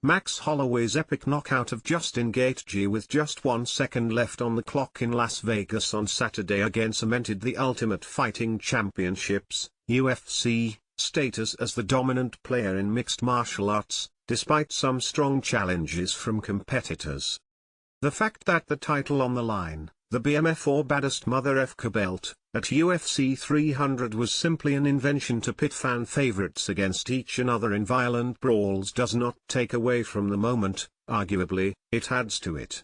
Max Holloway's epic knockout of Justin Gaethje with just 1 second left on the clock in Las Vegas on Saturday again cemented the Ultimate Fighting Championships (UFC) status as the dominant player in mixed martial arts, despite some strong challenges from competitors. The fact that the title on the line, the BMF or baddest mother effer belt, at UFC 300 was simply an invention to pit fan favorites against each other in violent brawls does not take away from the moment, arguably, it adds to it.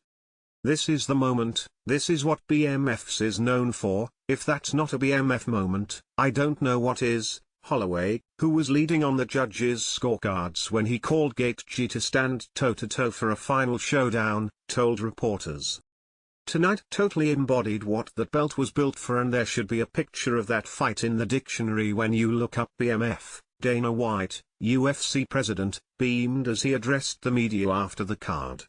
This is the moment, this is what BMFs is known for. If that's not a BMF moment, I don't know what is. Holloway, who was leading on the judges' scorecards when he called Gaethje to stand toe-to-toe for a final showdown, told reporters. "Tonight totally embodied what that belt was built for, and there should be a picture of that fight in the dictionary when you look up BMF." Dana White, UFC president, beamed as he addressed the media after the card.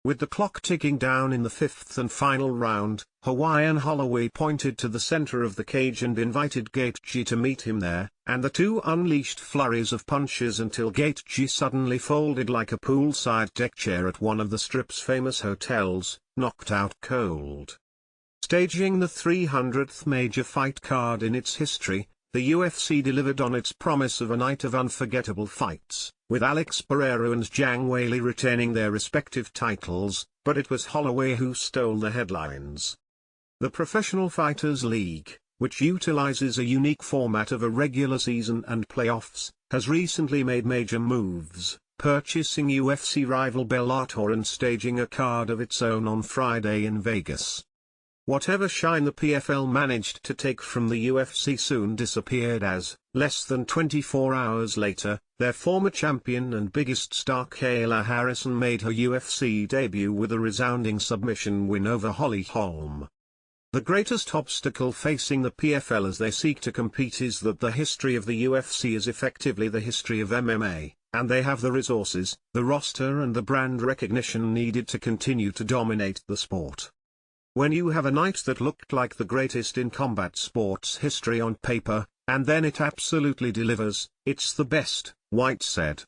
With the clock ticking down in the 5th and final round, Hawaiian Holloway pointed to the center of the cage and invited Gaethje to meet him there, and the two unleashed flurries of punches until Gaethje suddenly folded like a poolside deck chair at one of the Strip's famous hotels, knocked out cold. Staging the 300th major fight card in its history, the UFC delivered on its promise of a night of unforgettable fights, with Alex Pereira and Zhang Weili retaining their respective titles, but it was Holloway who stole the headlines. The Professional Fighters League, which utilizes a unique format of a regular season and playoffs, has recently made major moves, purchasing UFC rival Bellator and staging a card of its own on Friday in Vegas. Whatever shine the PFL managed to take from the UFC soon disappeared as, less than 24 hours later, their former champion and biggest star Kayla Harrison made her UFC debut with a resounding submission win over Holly Holm. The greatest obstacle facing the PFL as they seek to compete is that the history of the UFC is effectively the history of MMA, and they have the resources, the roster and the brand recognition needed to continue to dominate the sport. When you have a night that looked like the greatest in combat sports history on paper, and then it absolutely delivers, it's the best, White said.